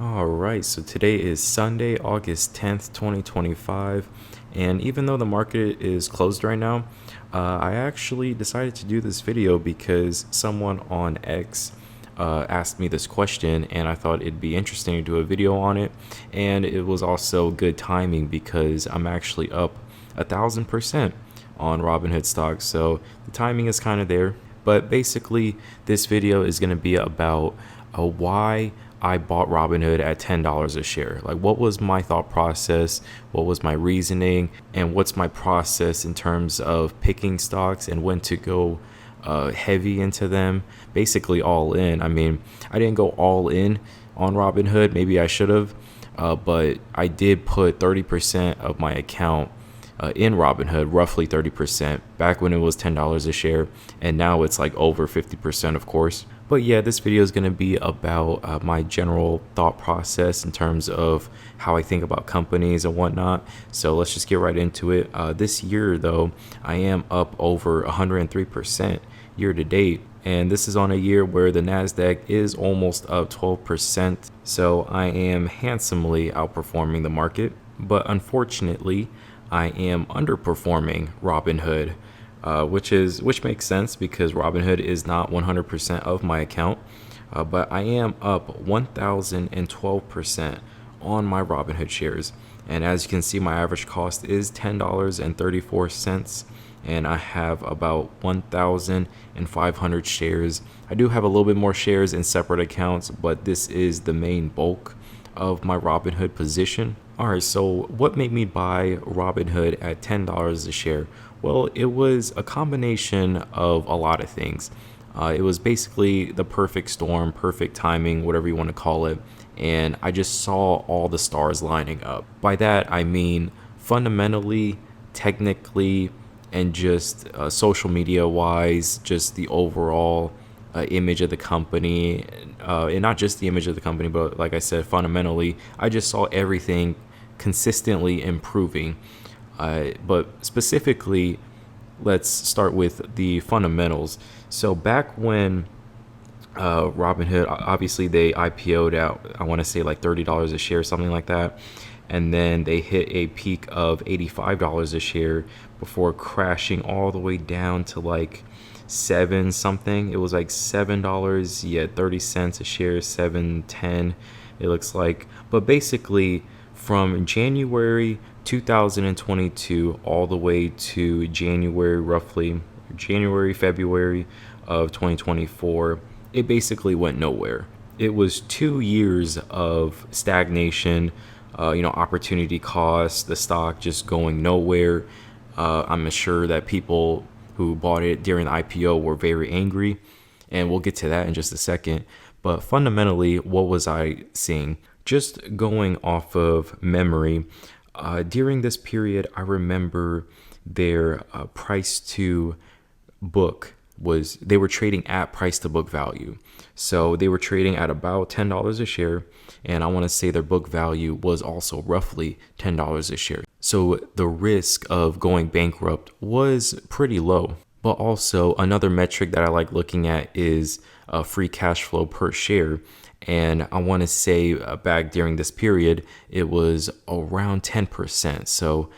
All right, so today is Sunday, August 10th, 2025. And even though the market is closed right now, I actually decided to do this video because someone on X asked me this question, and I thought it'd be interesting to do a video on it. And it was also good timing because I'm actually up 1,000% on Robinhood stocks. So the timing is kind of there. But basically, this video is going to be about why I bought Robinhood at $10 a share. Like, what was my thought process? What was my reasoning? And what's my process in terms of picking stocks and when to go heavy into them? Basically, all in. I mean, I didn't go all in on Robinhood. Maybe I should have, but I did put 30% of my account in Robinhood, roughly 30%, back when it was $10 a share, and now it's like over 50%, of course. But yeah, this video is going to be about my general thought process in terms of how I think about companies and whatnot. So let's just get right into it. This year, though, I am up over 103% year to date. And this is on a year where the NASDAQ is almost up 12%. So I am handsomely outperforming the market. But unfortunately, I am underperforming Robinhood, which makes sense because Robinhood is not 100% of my account, but I am up 1,012% on my Robinhood shares. And as you can see, my average cost is $10.34, and I have about 1,500 shares. I do have a little bit more shares in separate accounts, but this is the main bulk of my Robinhood position. All right, so what made me buy Robinhood at $10 a share? Well, it was a combination of a lot of things. It was basically the perfect storm, perfect timing, whatever you want to call it. And I just saw all the stars lining up. By that, I mean fundamentally, technically, and just social media wise, just the overall image of the company. And not just the image of the company, but like I said, fundamentally, I just saw everything consistently improving. But specifically, let's start with the fundamentals. So back when Robinhood, obviously they IPO'd out, I want to say like $30 a share, something like that. And then they hit a peak of $85 a share before crashing all the way down to like seven something. It was like $7, yeah, 30 cents a share, $7.10 it looks like. But basically, from January 2022 all the way to February of 2024, it basically went nowhere. It was 2 years of stagnation, opportunity cost, the stock just going nowhere. I'm sure that people who bought it during the IPO were very angry, and we'll get to that in just a second. But fundamentally, what was I seeing? Just going off of memory, during this period, I remember their price to book they were trading at price to book value. So they were trading at about $10 a share, and I want to say their book value was also roughly $10 a share. So the risk of going bankrupt was pretty low. But also another metric that I like looking at is free cash flow per share. And I want to say back during this period, it was around 10%. So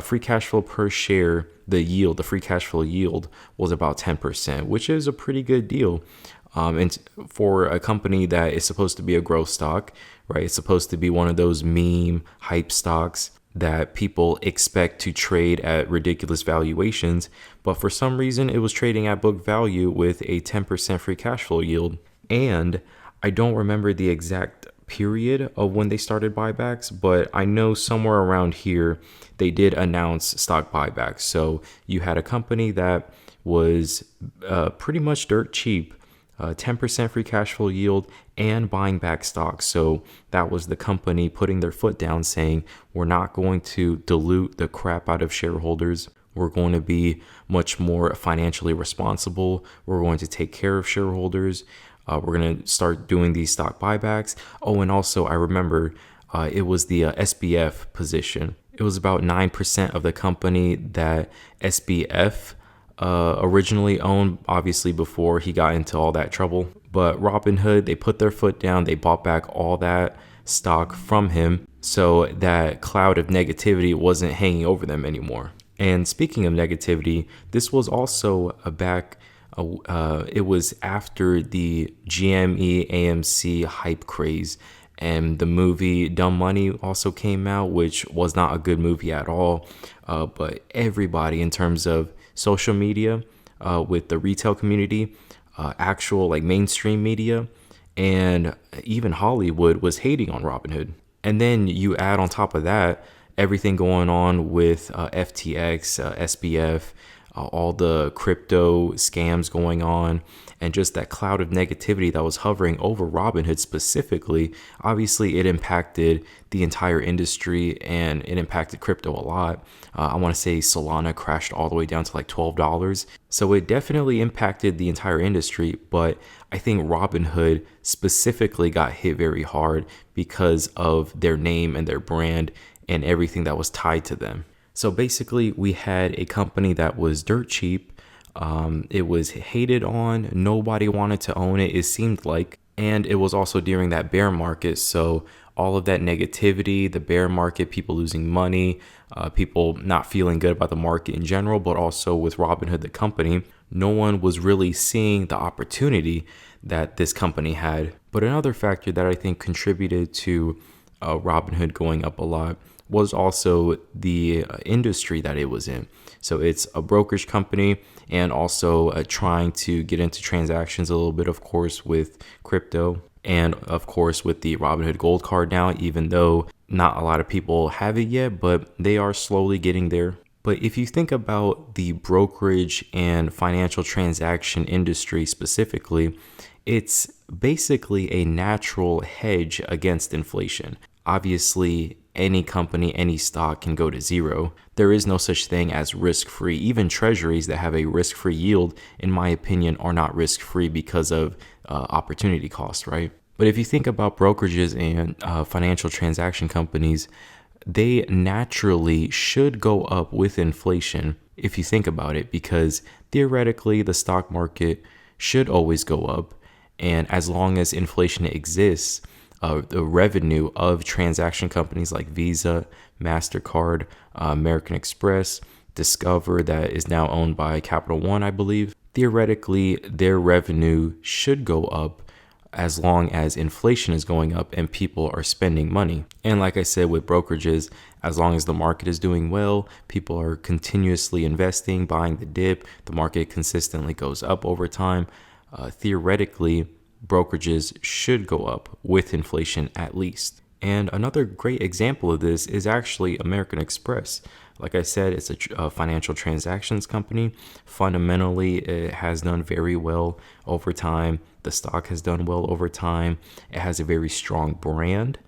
free cash flow per share, the free cash flow yield was about 10%, which is a pretty good deal. And for a company that is supposed to be a growth stock, right? It's supposed to be one of those meme hype stocks that people expect to trade at ridiculous valuations. But for some reason, it was trading at book value with a 10% free cash flow yield. And I don't remember the exact period of when they started buybacks, but I know somewhere around here they did announce stock buybacks. So you had a company that was pretty much dirt cheap, 10% free cash flow yield, and buying back stocks. So that was the company putting their foot down, saying, we're not going to dilute the crap out of shareholders. We're going to be much more financially responsible. We're going to take care of shareholders. We're going to start doing these stock buybacks. Oh, and also I remember it was the SBF position. It was about 9% of the company that SBF originally owned, obviously before he got into all that trouble. But Robinhood, they put their foot down, they bought back all that stock from him, so that cloud of negativity wasn't hanging over them anymore. And speaking of negativity, this was also it was after the GME AMC hype craze, and the movie Dumb Money also came out, which was not a good movie at all. But everybody, in terms of social media, with the retail community, actual like mainstream media, and even Hollywood was hating on Robinhood. And then you add on top of that everything going on with FTX, SBF, all the crypto scams going on, and just that cloud of negativity that was hovering over Robinhood specifically. Obviously, it impacted the entire industry and it impacted crypto a lot. I want to say Solana crashed all the way down to like $12. So it definitely impacted the entire industry, but I think Robinhood specifically got hit very hard because of their name and their brand and everything that was tied to them. So basically, we had a company that was dirt cheap. It was hated on. Nobody wanted to own it, it seemed like. And it was also during that bear market. So all of that negativity, the bear market, people losing money, people not feeling good about the market in general, but also with Robinhood, the company, no one was really seeing the opportunity that this company had. But another factor that I think contributed to Robinhood going up a lot was also the industry that it was in. So it's a brokerage company, and also trying to get into transactions a little bit, of course, with crypto, and of course with the Robinhood Gold Card now, even though not a lot of people have it yet, but they are slowly getting there. But if you think about the brokerage and financial transaction industry specifically, it's basically a natural hedge against inflation. Obviously, any company, any stock can go to zero. There is no such thing as risk-free. Even treasuries that have a risk-free yield, in my opinion, are not risk-free because of opportunity cost, right? But if you think about brokerages and financial transaction companies, they naturally should go up with inflation if you think about it, because theoretically the stock market should always go up. And as long as inflation exists, the revenue of transaction companies like Visa, MasterCard, American Express, Discover, that is now owned by Capital One, I believe, theoretically their revenue should go up as long as inflation is going up and people are spending money. And like I said, with brokerages, as long as the market is doing well, people are continuously investing, buying the dip, the market consistently goes up over time. Theoretically, brokerages should go up with inflation at least. And another great example of this is actually American Express. Like I said, it's a financial transactions company. Fundamentally, it has done very well over time. The stock has done well over time. It has a very strong brand.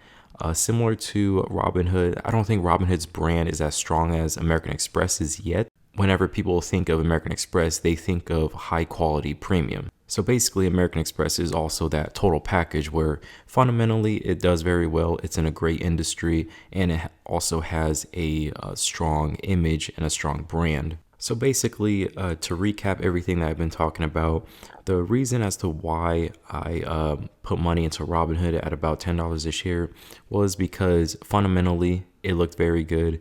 Similar to Robinhood, I don't think Robinhood's brand is as strong as American Express's yet. Whenever people think of American Express, they think of high quality premium. So basically, American Express is also that total package where fundamentally it does very well. It's in a great industry, and it also has a strong image and a strong brand. So basically, to recap everything that I've been talking about, the reason as to why I put money into Robinhood at about $10 a share was because fundamentally it looked very good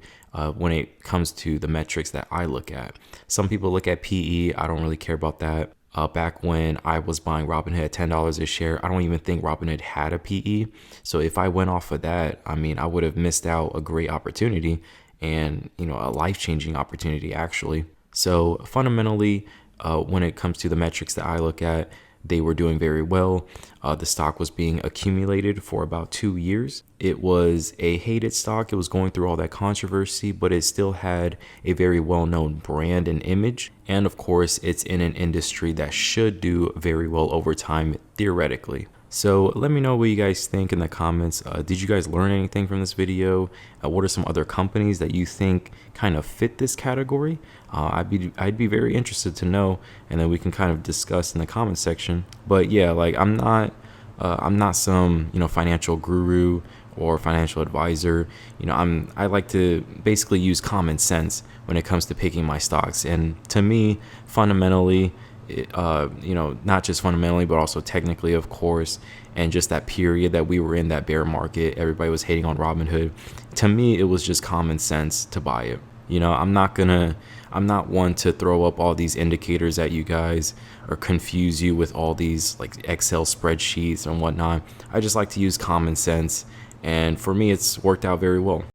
when it comes to the metrics that I look at. Some people look at PE. I don't really care about that. Back when I was buying Robinhood at $10 a share, I don't even think Robinhood had a PE. So if I went off of that, I mean, I would have missed out a great opportunity, and, you know, a life-changing opportunity actually. So fundamentally, when it comes to the metrics that I look at, they were doing very well. The stock was being accumulated for about 2 years. It was a hated stock. It was going through all that controversy, but it still had a very well-known brand and image. And of course, it's in an industry that should do very well over time, theoretically. So let me know what you guys think in the comments. Did you guys learn anything from this video? What are some other companies that you think kind of fit this category? I'd be very interested to know, and then we can kind of discuss in the comment section. But yeah, like I'm not some, you know, financial guru or financial advisor. You know, I like to basically use common sense when it comes to picking my stocks. And to me, fundamentally, not just fundamentally, but also technically, of course. And just that period that we were in, that bear market, everybody was hating on Robinhood. To me, it was just common sense to buy it. I'm not one to throw up all these indicators at you guys or confuse you with all these like Excel spreadsheets and whatnot. I just like to use common sense. And for me, it's worked out very well.